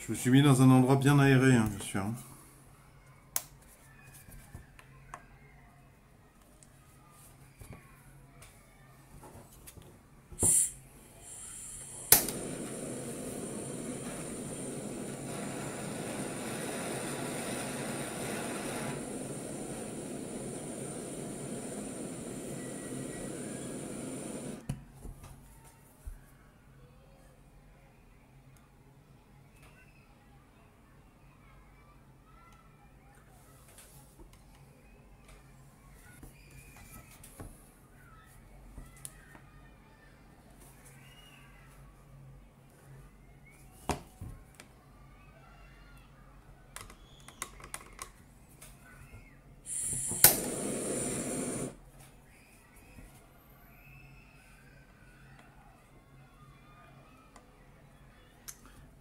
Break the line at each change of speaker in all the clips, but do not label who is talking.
Je me suis mis dans un endroit bien aéré, hein, bien sûr.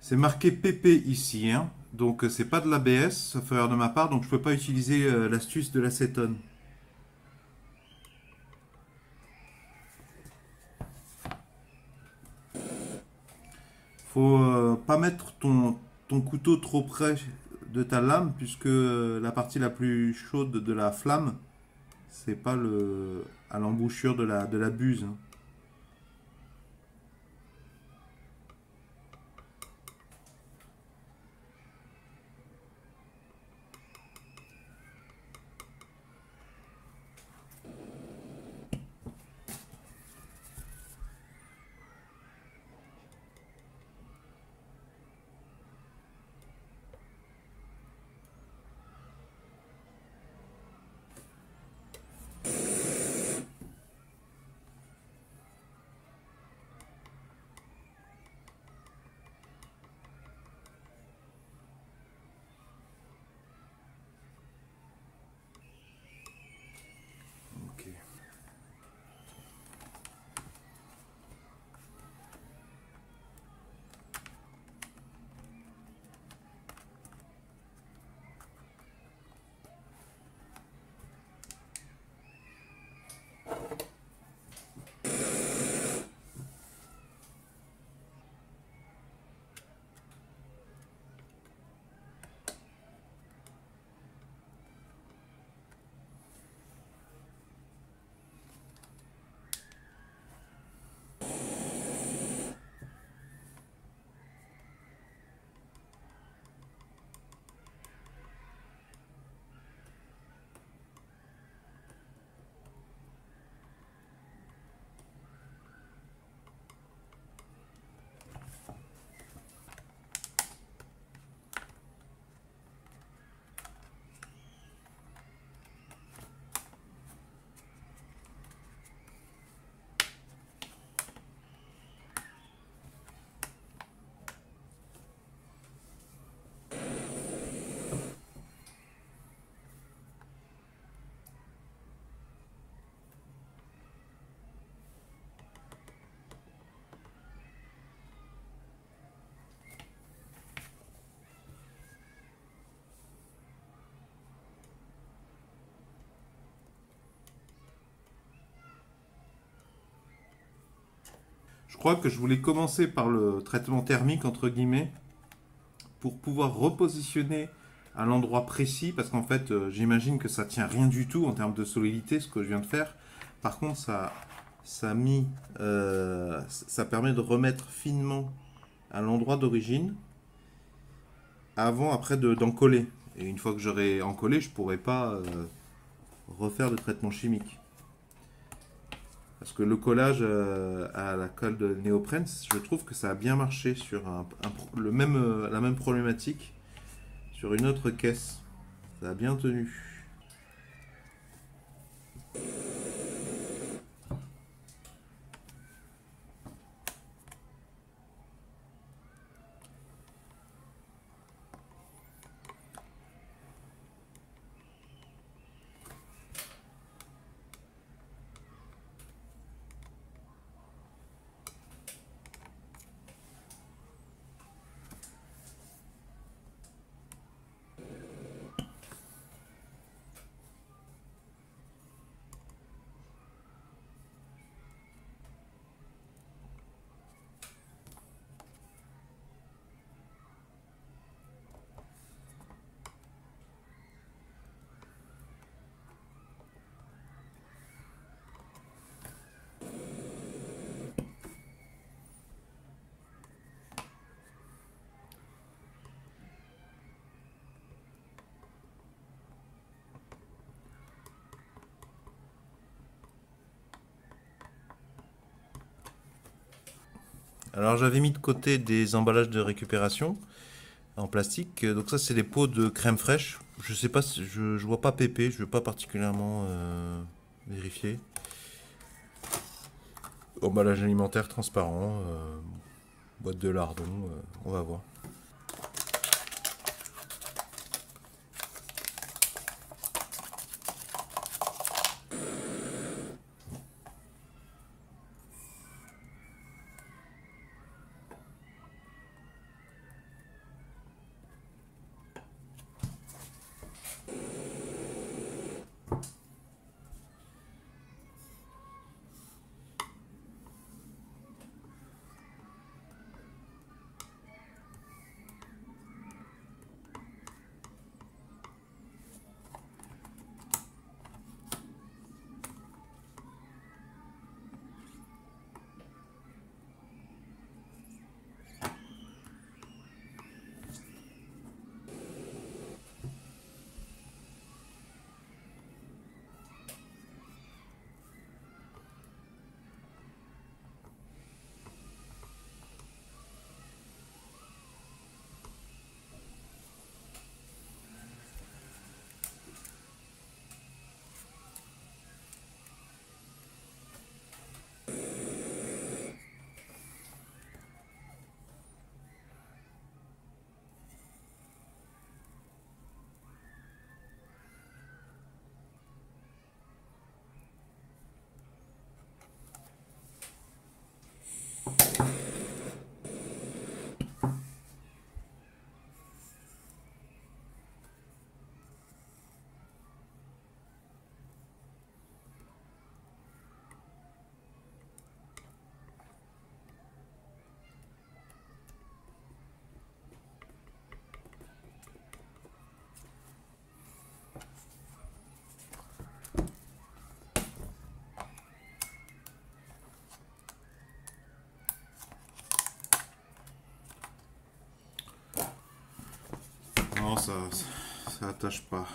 C'est marqué PP ici, hein. Donc c'est pas de l'ABS, sauf erreur de ma part, donc je peux pas utiliser l'astuce de l'acétone. Faut pas mettre ton couteau trop près de ta lame, puisque la partie la plus chaude de la flamme, c'est pas à l'embouchure de la buse, hein. Ok. Je crois que je voulais commencer par le traitement thermique, entre guillemets, pour pouvoir repositionner à l'endroit précis, parce qu'en fait, j'imagine que ça tient rien du tout en termes de solidité, ce que je viens de faire. Par contre, ça permet de remettre finement à l'endroit d'origine, avant, après, d'en coller. Et une fois que j'aurai encollé, je pourrai pas refaire de traitement chimique. Parce que le collage à la colle de néoprène, je trouve que ça a bien marché sur la même problématique sur une autre caisse. Ça a bien tenu. Alors j'avais mis de côté des emballages de récupération en plastique. Donc ça c'est les pots de crème fraîche. Je sais pas, je vois pas PP, je veux pas particulièrement vérifier. Emballage alimentaire transparent, boîte de lardons, on va voir. Non, ça attache pas.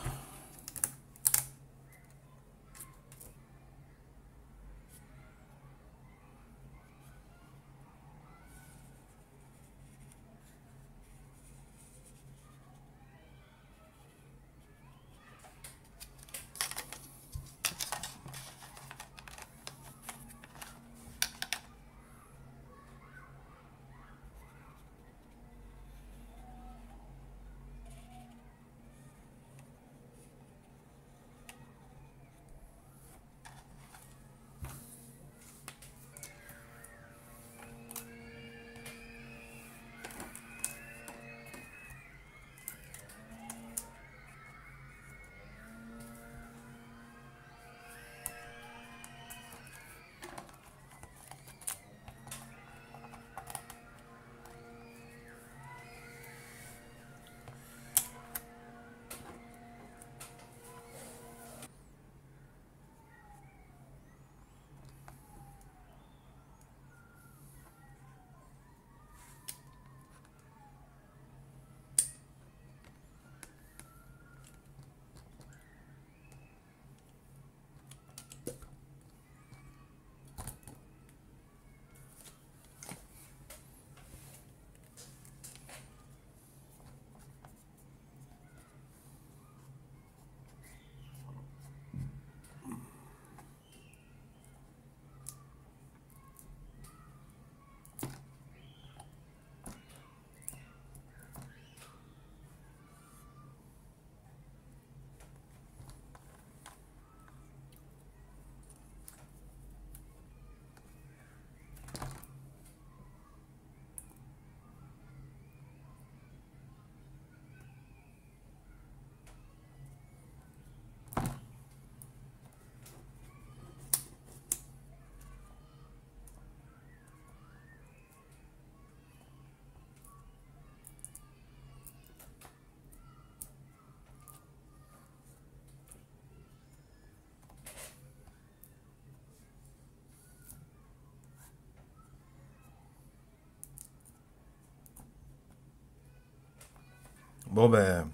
Bon ben,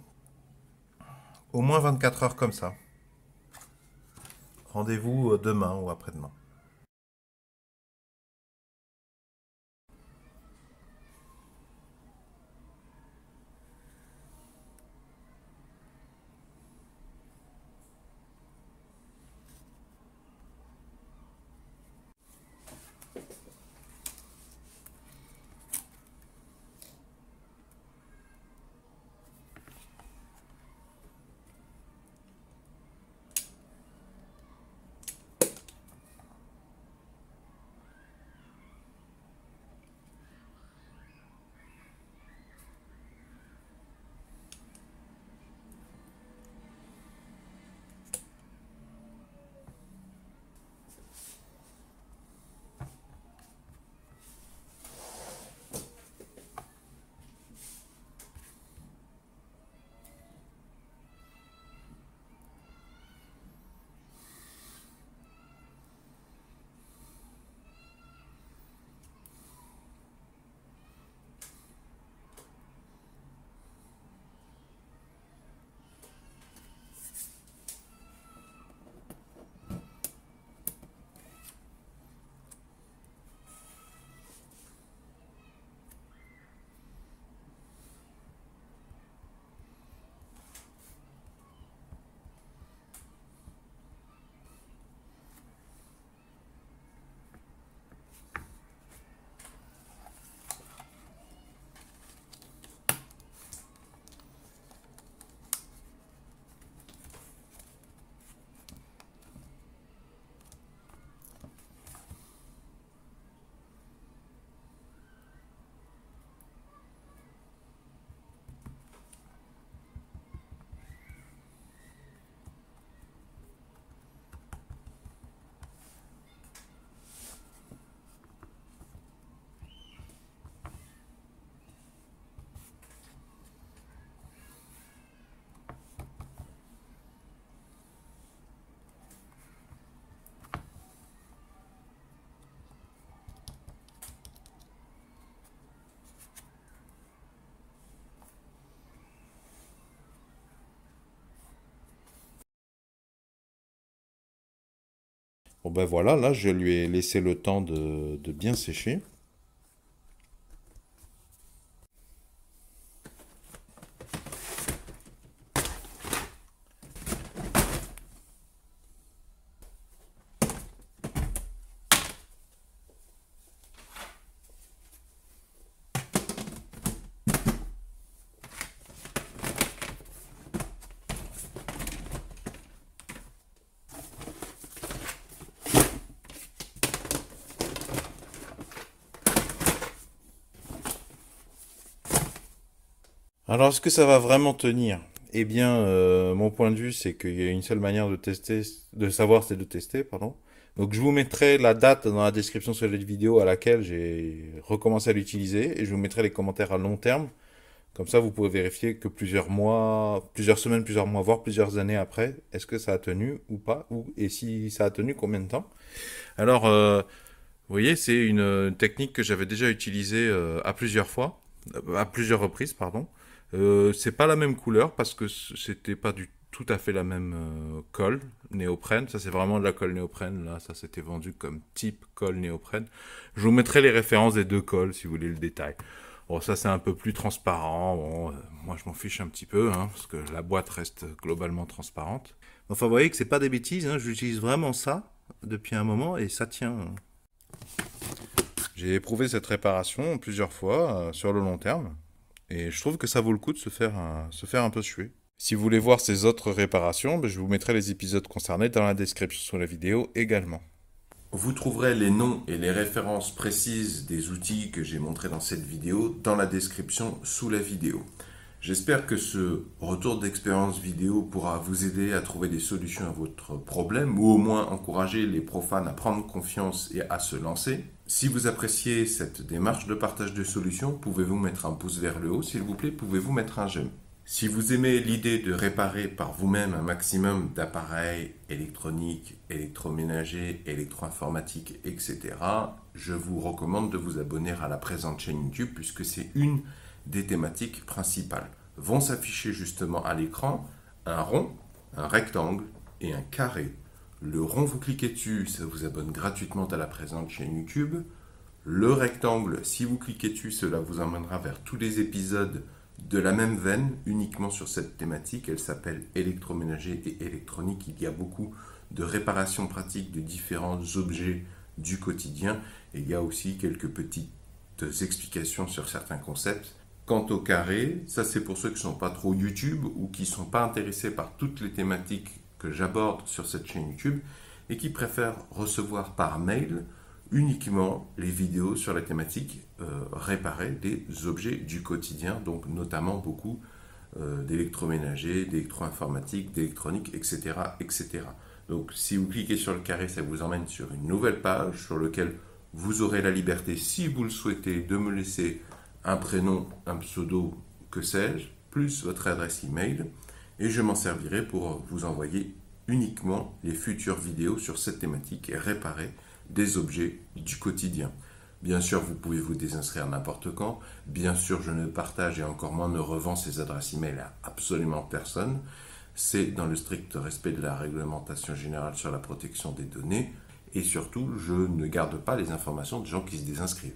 au moins 24 heures comme ça. Rendez-vous demain ou après-demain. Bon ben voilà, là je lui ai laissé le temps de bien sécher. Alors, est-ce que ça va vraiment tenir? Eh bien, mon point de vue, c'est qu'il y a une seule manière de tester, de savoir, c'est de tester, pardon. Donc, je vous mettrai la date dans la description sur cette vidéo à laquelle j'ai recommencé à l'utiliser et je vous mettrai les commentaires à long terme. Comme ça, vous pouvez vérifier que plusieurs mois, plusieurs semaines, plusieurs mois, voire plusieurs années après, est-ce que ça a tenu ou pas, et si ça a tenu, combien de temps? Alors, vous voyez, c'est une technique que j'avais déjà utilisée à plusieurs fois, à plusieurs reprises, pardon. C'est pas la même couleur parce que c'était pas du tout à fait la même colle néoprène. Ça, c'est vraiment de la colle néoprène. Là, ça c'était vendu comme type colle néoprène. Je vous mettrai les références des deux colles si vous voulez le détail. Bon, ça c'est un peu plus transparent. Bon, moi je m'en fiche un petit peu hein, parce que la boîte reste globalement transparente. Enfin, vous voyez que c'est pas des bêtises. Hein, j'utilise vraiment ça depuis un moment et ça tient. J'ai éprouvé cette réparation plusieurs fois sur le long terme. Et je trouve que ça vaut le coup de se faire un peu suer. Si vous voulez voir ces autres réparations, je vous mettrai les épisodes concernés dans la description sous la vidéo également. Vous trouverez les noms et les références précises des outils que j'ai montrés dans cette vidéo dans la description sous la vidéo. J'espère que ce retour d'expérience vidéo pourra vous aider à trouver des solutions à votre problème ou au moins encourager les profanes à prendre confiance et à se lancer. Si vous appréciez cette démarche de partage de solutions, pouvez-vous mettre un pouce vers le haut, s'il vous plaît, pouvez-vous mettre un j'aime. Si vous aimez l'idée de réparer par vous-même un maximum d'appareils électroniques, électroménagers, électro-informatiques, etc., je vous recommande de vous abonner à la présente chaîne YouTube puisque c'est une des thématiques principales. Vont s'afficher justement à l'écran un rond, un rectangle et un carré. Le rond, vous cliquez dessus, ça vous abonne gratuitement à la présente chaîne YouTube. Le rectangle, si vous cliquez dessus, cela vous emmènera vers tous les épisodes de la même veine, uniquement sur cette thématique. Elle s'appelle électroménager et électronique. Il y a beaucoup de réparations pratiques de différents objets du quotidien. Et il y a aussi quelques petites explications sur certains concepts. Quant au carré, ça c'est pour ceux qui ne sont pas trop YouTube ou qui ne sont pas intéressés par toutes les thématiques que j'aborde sur cette chaîne YouTube et qui préfèrent recevoir par mail uniquement les vidéos sur la thématique réparer des objets du quotidien, donc notamment beaucoup d'électroménager, d'électro-informatique, d'électronique, etc., etc. Donc si vous cliquez sur le carré, ça vous emmène sur une nouvelle page sur laquelle vous aurez la liberté, si vous le souhaitez, de me laisser un prénom, un pseudo, que sais-je, plus votre adresse email, et je m'en servirai pour vous envoyer uniquement les futures vidéos sur cette thématique et réparer des objets du quotidien. Bien sûr, vous pouvez vous désinscrire n'importe quand. Bien sûr, je ne partage et encore moins ne revends ces adresses email à absolument personne. C'est dans le strict respect de la réglementation générale sur la protection des données. Et surtout, je ne garde pas les informations de gens qui se désinscrivent.